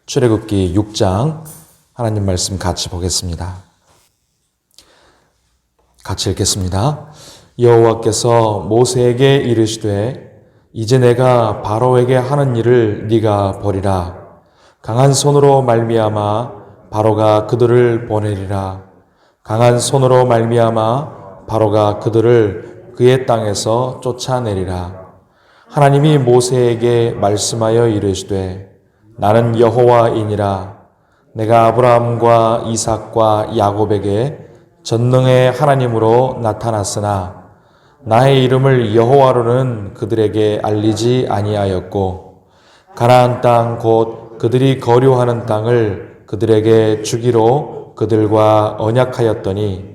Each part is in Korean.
출애굽기 6장 하나님 말씀 같이 보겠습니다. 같이 읽겠습니다. 여호와께서 모세에게 이르시되 이제 내가 바로에게 하는 일을 네가 보리라. 강한 손으로 말미암아 바로가 그들을 보내리라. 강한 손으로 말미암아 바로가 그들을 그의 땅에서 쫓아내리라. 하나님이 모세에게 말씀하여 이르시되 나는 여호와이니라. 내가 아브라함과 이삭과 야곱에게 전능의 하나님으로 나타났으나 나의 이름을 여호와로는 그들에게 알리지 아니하였고 가나안 땅 곧 그들이 거류하는 땅을 그들에게 주기로 그들과 언약하였더니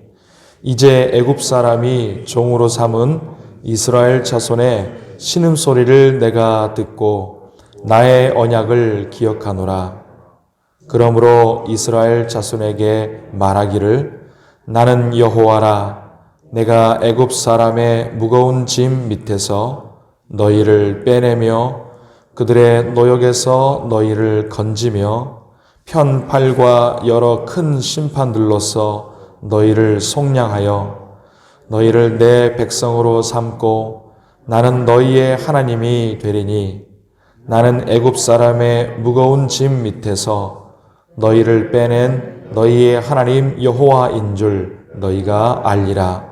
이제 애굽 사람이 종으로 삼은 이스라엘 자손의 신음소리를 내가 듣고 나의 언약을 기억하노라. 그러므로 이스라엘 자손에게 말하기를 나는 여호와라. 내가 애굽 사람의 무거운 짐 밑에서 너희를 빼내며 그들의 노역에서 너희를 건지며 편팔과 여러 큰 심판들로서 너희를 속량하여 너희를 내 백성으로 삼고 나는 너희의 하나님이 되리니 나는 애굽 사람의 무거운 짐 밑에서 너희를 빼낸 너희의 하나님 여호와인 줄 너희가 알리라.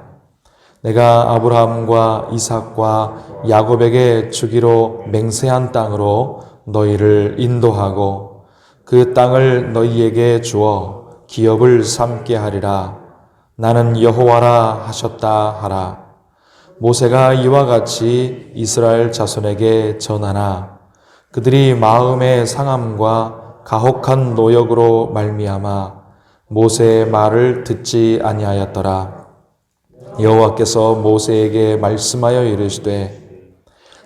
내가 아브라함과 이삭과 야곱에게 주기로 맹세한 땅으로 너희를 인도하고 그 땅을 너희에게 주어 기업을 삼게 하리라. 나는 여호와라 하셨다 하라. 모세가 이와 같이 이스라엘 자손에게 전하나 그들이 마음의 상함과 가혹한 노역으로 말미암아 모세의 말을 듣지 아니하였더라. 여호와께서 모세에게 말씀하여 이르시되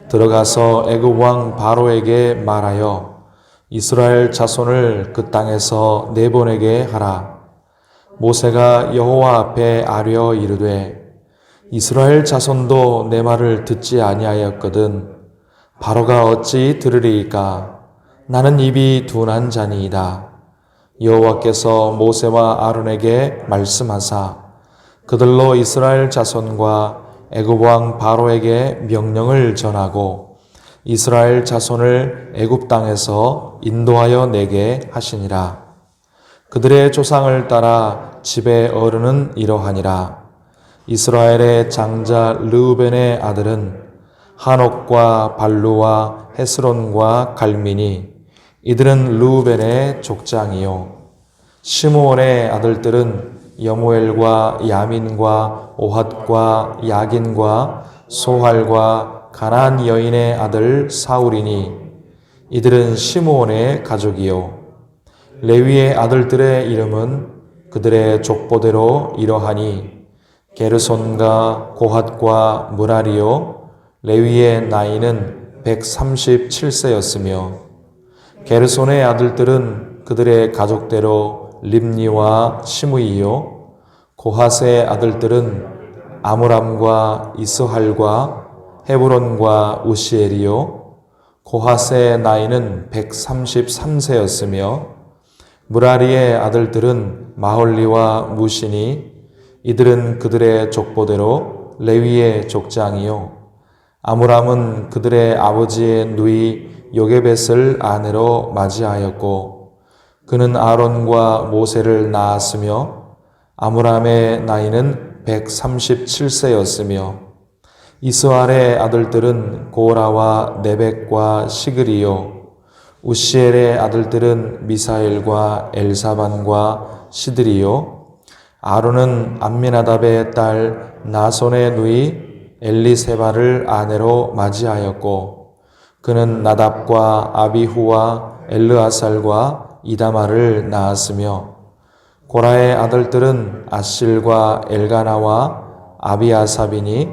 들어가서 애굽 왕 바로에게 말하여 이스라엘 자손을 그 땅에서 내보내게 하라. 모세가 여호와 앞에 아뢰어 이르되 이스라엘 자손도 내 말을 듣지 아니하였거든 바로가 어찌 들으리이까? 나는 입이 둔한 자니이다. 여호와께서 모세와 아론에게 말씀하사 그들로 이스라엘 자손과 애굽 왕 바로에게 명령을 전하고 이스라엘 자손을 애굽 땅에서 인도하여 내게 하시니라. 그들의 조상을 따라 집의 어른은 이러하니라. 이스라엘의 장자 르우벤의 아들은 하녹과 발루와 헤스론과 갈미니 이들은 르우벤의 족장이요. 시므온의 아들들은 여무엘과 야민과 오핫과 야긴과 소할과 가나안 여인의 아들 사울이니 이들은 시므온의 가족이요. 레위의 아들들의 이름은 그들의 족보대로 이러하니 게르손과 고핫과 무라리요. 레위의 나이는 137세였으며 게르손의 아들들은 그들의 가족대로 립니와 시므이요. 고핫의 아들들은 아므람과 이스할과 헤브론과 우시엘이요. 고핫의 나이는 133세였으며 무라리의 아들들은 마홀리와 무시니 이들은 그들의 족보대로 레위의 족장이요. 아므람은 그들의 아버지의 누이 요게벳을 아내로 맞이하였고 그는 아론과 모세를 낳았으며 아므람의 나이는 137세였으며 이스할의 아들들은 고라와 네벡과 시그리요. 우시엘의 아들들은 미사엘과 엘사반과 시드리요. 아론은 암미나답의 딸 나손의 누이 엘리세바를 아내로 맞이하였고 그는 나답과 아비후와 엘르아살과 이다마를 낳았으며 고라의 아들들은 아실과 엘가나와 아비아삽이니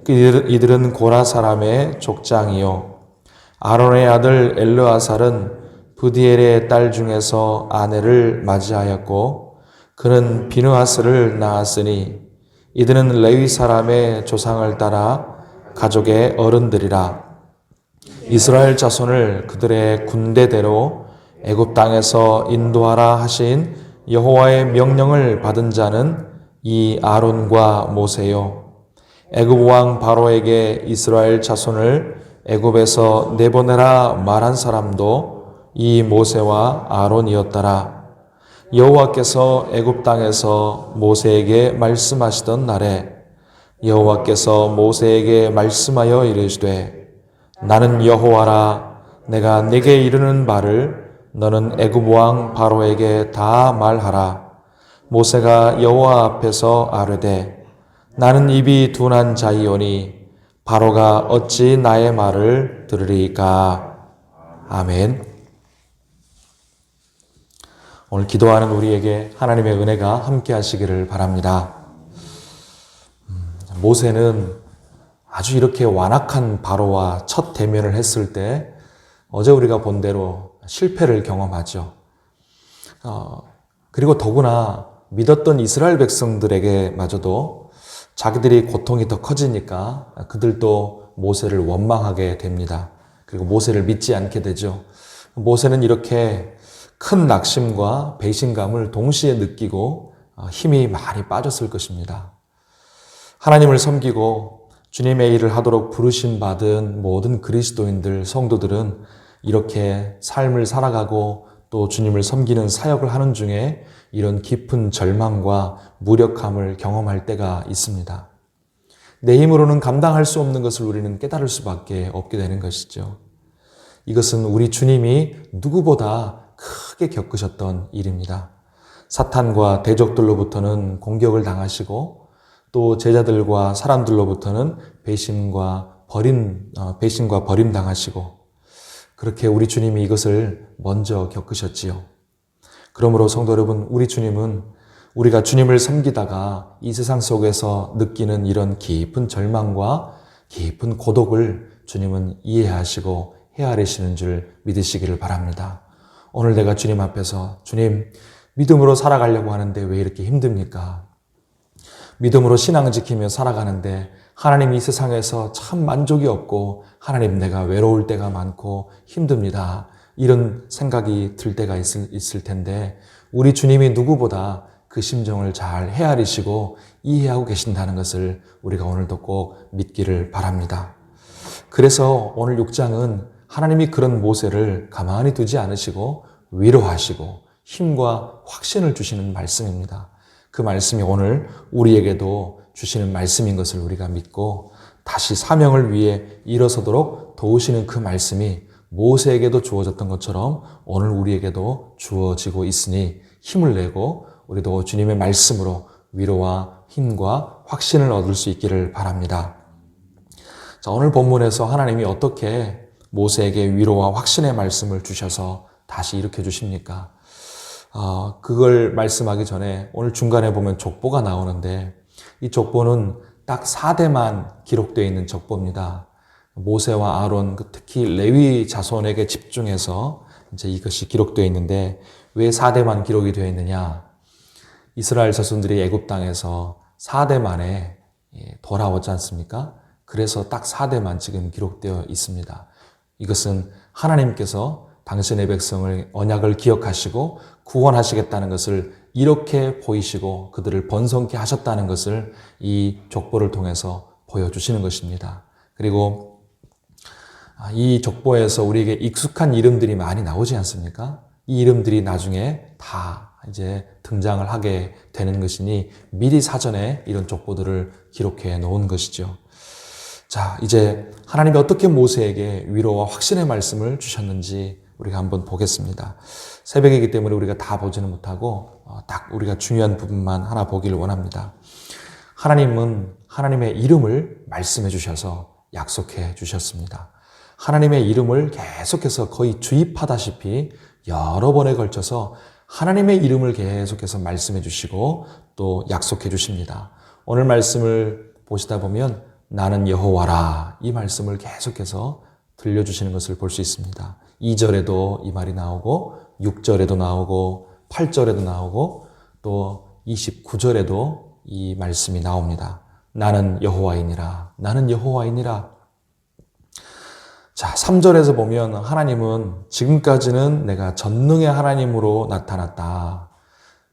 이들은 고라 사람의 족장이요. 아론의 아들 엘르아살은 부디엘의 딸 중에서 아내를 맞이하였고 그는 비느하스를 낳았으니 이들은 레위 사람의 조상을 따라 가족의 어른들이라. 이스라엘 자손을 그들의 군대대로 애굽 땅에서 인도하라 하신 여호와의 명령을 받은 자는 이 아론과 모세요. 애굽 왕 바로에게 이스라엘 자손을 애굽에서 내보내라 말한 사람도 이 모세와 아론이었더라. 여호와께서 애굽 땅에서 모세에게 말씀하시던 날에 여호와께서 모세에게 말씀하여 이르시되 나는 여호와라. 내가 네게 이르는 바를 너는 애굽 왕 바로에게 다 말하라. 모세가 여호와 앞에서 아뢰되 나는 입이 둔한 자이오니 바로가 어찌 나의 말을 들으리까. 아멘. 오늘 기도하는 우리에게 하나님의 은혜가 함께 하시기를 바랍니다. 모세는 아주 이렇게 완악한 바로와 첫 대면을 했을 때 어제 우리가 본 대로 실패를 경험하죠. 그리고 더구나 믿었던 이스라엘 백성들에게 마저도 자기들이 고통이 더 커지니까 그들도 모세를 원망하게 됩니다. 그리고 모세를 믿지 않게 되죠. 모세는 이렇게 큰 낙심과 배신감을 동시에 느끼고 힘이 많이 빠졌을 것입니다. 하나님을 섬기고 주님의 일을 하도록 부르심 받은 모든 그리스도인들, 성도들은 이렇게 삶을 살아가고 또 주님을 섬기는 사역을 하는 중에 이런 깊은 절망과 무력함을 경험할 때가 있습니다. 내 힘으로는 감당할 수 없는 것을 우리는 깨달을 수밖에 없게 되는 것이죠. 이것은 우리 주님이 누구보다 크게 겪으셨던 일입니다. 사탄과 대적들로부터는 공격을 당하시고 또 제자들과 사람들로부터는 배신과 버림 당하시고 그렇게 우리 주님이 이것을 먼저 겪으셨지요. 그러므로 성도 여러분, 우리 주님은 우리가 주님을 섬기다가 이 세상 속에서 느끼는 이런 깊은 절망과 깊은 고독을 주님은 이해하시고 헤아리시는 줄 믿으시기를 바랍니다. 오늘 내가 주님 앞에서 주님, 믿음으로 살아가려고 하는데 왜 이렇게 힘듭니까? 믿음으로 신앙을 지키며 살아가는데 하나님 이 세상에서 참 만족이 없고 하나님 내가 외로울 때가 많고 힘듭니다. 이런 생각이 들 때가 있을 텐데 우리 주님이 누구보다 그 심정을 잘 헤아리시고 이해하고 계신다는 것을 우리가 오늘도 꼭 믿기를 바랍니다. 그래서 오늘 6장은 하나님이 그런 모세를 가만히 두지 않으시고 위로하시고 힘과 확신을 주시는 말씀입니다. 그 말씀이 오늘 우리에게도 주시는 말씀인 것을 우리가 믿고 다시 사명을 위해 일어서도록 도우시는 그 말씀이 모세에게도 주어졌던 것처럼 오늘 우리에게도 주어지고 있으니 힘을 내고 우리도 주님의 말씀으로 위로와 힘과 확신을 얻을 수 있기를 바랍니다. 자, 오늘 본문에서 하나님이 어떻게 모세에게 위로와 확신의 말씀을 주셔서 다시 일으켜 주십니까? 그걸 말씀하기 전에 오늘 중간에 보면 족보가 나오는데 이 족보는 딱 4대만 기록되어 있는 족보입니다. 모세와 아론, 특히 레위 자손에게 집중해서 이제 이것이 기록되어 있는데 왜 4대만 기록이 되어 있느냐? 이스라엘 자손들이 애굽 땅에서 4대 만에 돌아오지 않습니까? 그래서 딱 4대만 지금 기록되어 있습니다. 이것은 하나님께서 당신의 백성을 언약을 기억하시고 구원하시겠다는 것을 이렇게 보이시고 그들을 번성케 하셨다는 것을 이 족보를 통해서 보여주시는 것입니다. 그리고 이 족보에서 우리에게 익숙한 이름들이 많이 나오지 않습니까? 이 이름들이 나중에 다 이제 등장을 하게 되는 것이니 미리 사전에 이런 족보들을 기록해 놓은 것이죠. 자, 이제 하나님이 어떻게 모세에게 위로와 확신의 말씀을 주셨는지 우리가 한번 보겠습니다. 새벽이기 때문에 우리가 다 보지는 못하고 딱 우리가 중요한 부분만 하나 보기를 원합니다. 하나님은 하나님의 이름을 말씀해 주셔서 약속해 주셨습니다. 하나님의 이름을 계속해서 거의 주입하다시피 여러 번에 걸쳐서 하나님의 이름을 계속해서 말씀해 주시고 또 약속해 주십니다. 오늘 말씀을 보시다 보면 나는 여호와라 이 말씀을 계속해서 들려주시는 것을 볼 수 있습니다. 2절에도 이 말이 나오고 6절에도 나오고 8절에도 나오고 또 29절에도 이 말씀이 나옵니다. 나는 여호와이니라. 나는 여호와이니라. 자, 3절에서 보면 하나님은 지금까지는 내가 전능의 하나님으로 나타났다.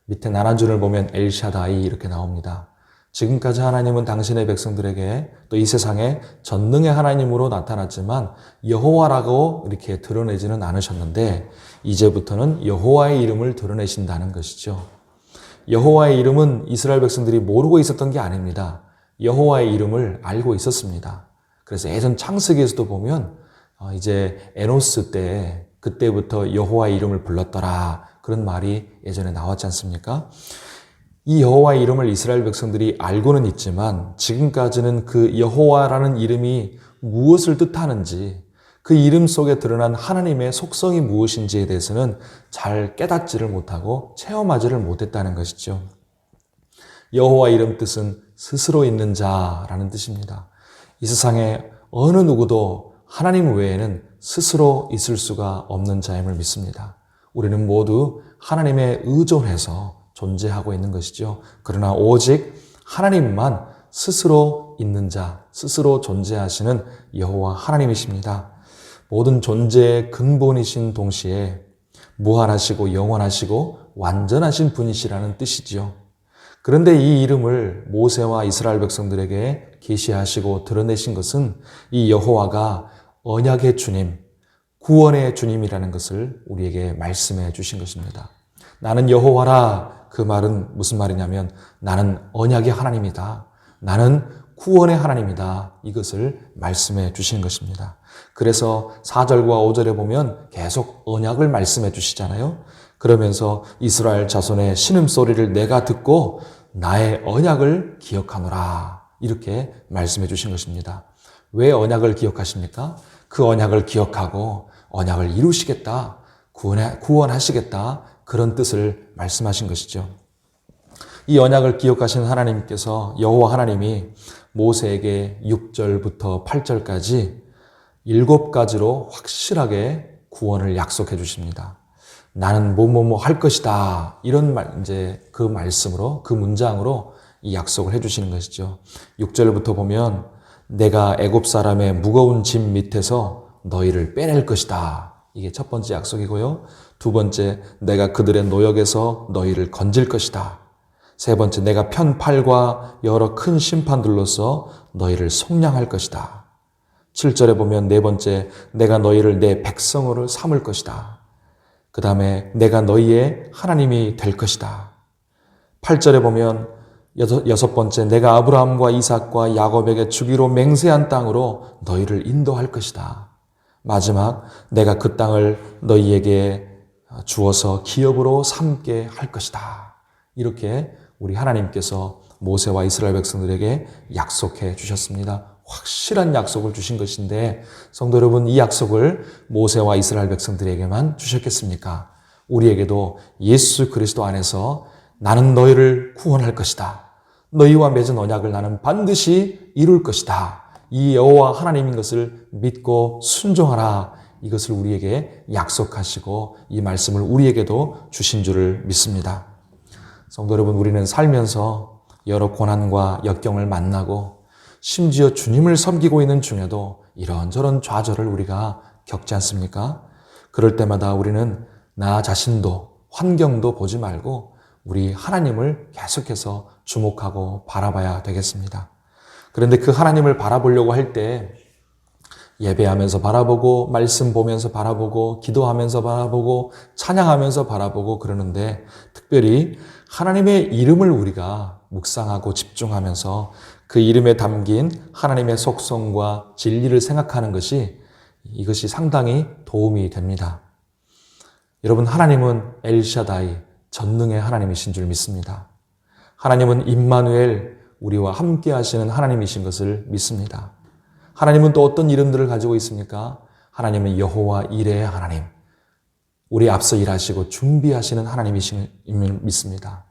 밑에 나란줄을 보면 엘샤다이 이렇게 나옵니다. 지금까지 하나님은 당신의 백성들에게 또 이 세상에 전능의 하나님으로 나타났지만 여호와라고 이렇게 드러내지는 않으셨는데 이제부터는 여호와의 이름을 드러내신다는 것이죠. 여호와의 이름은 이스라엘 백성들이 모르고 있었던 게 아닙니다. 여호와의 이름을 알고 있었습니다. 그래서 예전 창세기에서도 보면 이제 에노스 때 그때부터 여호와의 이름을 불렀더라 그런 말이 예전에 나왔지 않습니까? 이 여호와의 이름을 이스라엘 백성들이 알고는 있지만 지금까지는 그 여호와라는 이름이 무엇을 뜻하는지 그 이름 속에 드러난 하나님의 속성이 무엇인지에 대해서는 잘 깨닫지를 못하고 체험하지를 못했다는 것이죠. 여호와 이름 뜻은 스스로 있는 자라는 뜻입니다. 이 세상에 어느 누구도 하나님 외에는 스스로 있을 수가 없는 자임을 믿습니다. 우리는 모두 하나님에 의존해서 존재하고 있는 것이죠. 그러나 오직 하나님만 스스로 있는 자, 스스로 존재하시는 여호와 하나님이십니다. 모든 존재의 근본이신 동시에 무한하시고 영원하시고 완전하신 분이시라는 뜻이지요. 그런데 이 이름을 모세와 이스라엘 백성들에게 계시하시고 드러내신 것은 이 여호와가 언약의 주님, 구원의 주님이라는 것을 우리에게 말씀해 주신 것입니다. 나는 여호와라. 그 말은 무슨 말이냐면 나는 언약의 하나님이다. 나는 구원의 하나님이다. 이것을 말씀해 주시는 것입니다. 그래서 4절과 5절에 보면 계속 언약을 말씀해 주시잖아요. 그러면서 이스라엘 자손의 신음소리를 내가 듣고 나의 언약을 기억하노라. 이렇게 말씀해 주신 것입니다. 왜 언약을 기억하십니까? 그 언약을 기억하고 언약을 이루시겠다. 구원하시겠다. 그런 뜻을 말씀하신 것이죠. 이 언약을 기억하신 하나님께서 여호와 하나님이 모세에게 6절부터 8절까지 7가지로 확실하게 구원을 약속해 주십니다. 나는 뭐뭐뭐 할 것이다. 이런 이제 그 말씀으로 그 문장으로 이 약속을 해 주시는 것이죠. 6절부터 보면 내가 애굽 사람의 무거운 짐 밑에서 너희를 빼낼 것이다. 이게 첫 번째 약속이고요. 두 번째, 내가 그들의 노역에서 너희를 건질 것이다. 세 번째, 내가 편팔과 여러 큰 심판들로서 너희를 속량할 것이다. 7절에 보면 네 번째, 내가 너희를 내 백성으로 삼을 것이다. 그 다음에 내가 너희의 하나님이 될 것이다. 8절에 보면 여섯 번째, 내가 아브라함과 이삭과 야곱에게 주기로 맹세한 땅으로 너희를 인도할 것이다. 마지막, 내가 그 땅을 너희에게 주어서 기업으로 삼게 할 것이다. 이렇게 우리 하나님께서 모세와 이스라엘 백성들에게 약속해 주셨습니다. 확실한 약속을 주신 것인데 성도 여러분, 이 약속을 모세와 이스라엘 백성들에게만 주셨겠습니까? 우리에게도 예수 그리스도 안에서 나는 너희를 구원할 것이다. 너희와 맺은 언약을 나는 반드시 이룰 것이다. 이 여호와 하나님인 것을 믿고 순종하라. 이것을 우리에게 약속하시고 이 말씀을 우리에게도 주신 줄을 믿습니다. 성도 여러분, 우리는 살면서 여러 고난과 역경을 만나고 심지어 주님을 섬기고 있는 중에도 이런저런 좌절을 우리가 겪지 않습니까? 그럴 때마다 우리는 나 자신도 환경도 보지 말고 우리 하나님을 계속해서 주목하고 바라봐야 되겠습니다. 그런데 그 하나님을 바라보려고 할 때 예배하면서 바라보고 말씀 보면서 바라보고 기도하면서 바라보고 찬양하면서 바라보고 그러는데 특별히 하나님의 이름을 우리가 묵상하고 집중하면서 그 이름에 담긴 하나님의 속성과 진리를 생각하는 것이 이것이 상당히 도움이 됩니다. 여러분, 하나님은 엘샤다이, 전능의 하나님이신 줄 믿습니다. 하나님은 임마누엘, 우리와 함께 하시는 하나님이신 것을 믿습니다. 하나님은 또 어떤 이름들을 가지고 있습니까? 하나님은 여호와 이레의 하나님, 우리 앞서 일하시고 준비하시는 하나님이신 줄 믿습니다.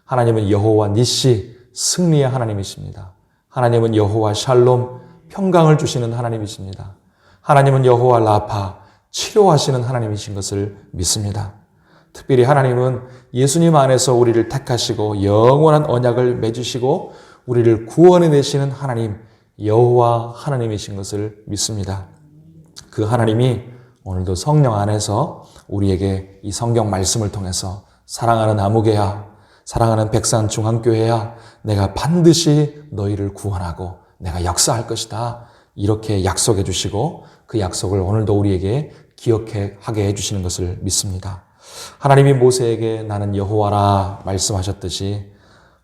하나님은 여호와 니시, 승리의 하나님이십니다. 하나님은 여호와 샬롬, 평강을 주시는 하나님이십니다. 하나님은 여호와 라파, 치료하시는 하나님이신 것을 믿습니다. 특별히 하나님은 예수님 안에서 우리를 택하시고 영원한 언약을 맺으시고 우리를 구원해 내시는 하나님, 여호와 하나님이신 것을 믿습니다. 그 하나님이 오늘도 성령 안에서 우리에게 이 성경 말씀을 통해서 사랑하는 아무개야, 사랑하는 백산중앙교회야, 내가 반드시 너희를 구원하고 내가 역사할 것이다. 이렇게 약속해 주시고 그 약속을 오늘도 우리에게 기억하게 해주시는 것을 믿습니다. 하나님이 모세에게 나는 여호와라 말씀하셨듯이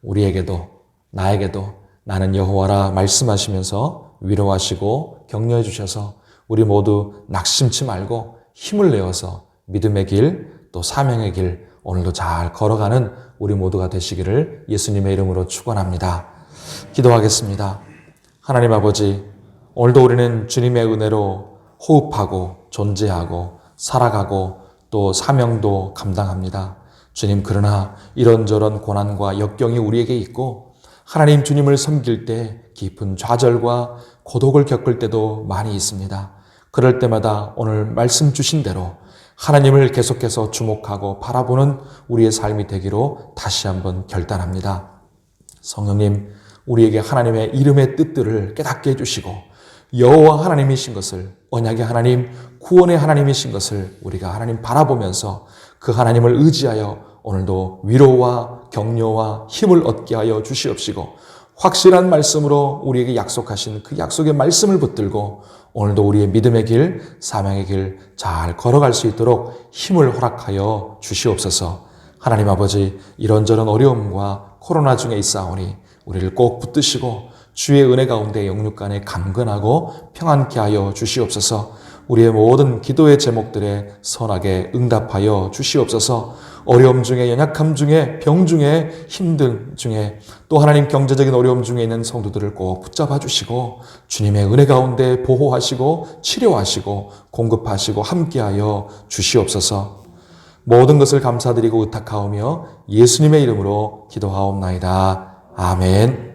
우리에게도 나에게도 나는 여호와라 말씀하시면서 위로하시고 격려해 주셔서 우리 모두 낙심치 말고 힘을 내어서 믿음의 길 또 사명의 길 오늘도 잘 걸어가는 우리 모두가 되시기를 예수님의 이름으로 축원합니다. 기도하겠습니다. 하나님 아버지, 오늘도 우리는 주님의 은혜로 호흡하고 존재하고 살아가고 또 사명도 감당합니다. 주님, 그러나 이런저런 고난과 역경이 우리에게 있고 하나님 주님을 섬길 때 깊은 좌절과 고독을 겪을 때도 많이 있습니다. 그럴 때마다 오늘 말씀 주신 대로 하나님을 계속해서 주목하고 바라보는 우리의 삶이 되기로 다시 한번 결단합니다. 성령님, 우리에게 하나님의 이름의 뜻들을 깨닫게 해주시고 여호와 하나님이신 것을, 언약의 하나님, 구원의 하나님이신 것을 우리가 하나님 바라보면서 그 하나님을 의지하여 오늘도 위로와 격려와 힘을 얻게 하여 주시옵시고 확실한 말씀으로 우리에게 약속하신 그 약속의 말씀을 붙들고 오늘도 우리의 믿음의 길, 사명의 길 잘 걸어갈 수 있도록 힘을 허락하여 주시옵소서. 하나님 아버지, 이런저런 어려움과 코로나 중에 있사오니 우리를 꼭 붙드시고 주의 은혜 가운데 영육간에 강건하고 평안케 하여 주시옵소서. 우리의 모든 기도의 제목들에 선하게 응답하여 주시옵소서. 어려움 중에, 연약함 중에, 병 중에, 힘든 중에, 또 하나님 경제적인 어려움 중에 있는 성도들을 꼭 붙잡아 주시고 주님의 은혜 가운데 보호하시고 치료하시고 공급하시고 함께하여 주시옵소서. 모든 것을 감사드리고 의탁하오며 예수님의 이름으로 기도하옵나이다. 아멘.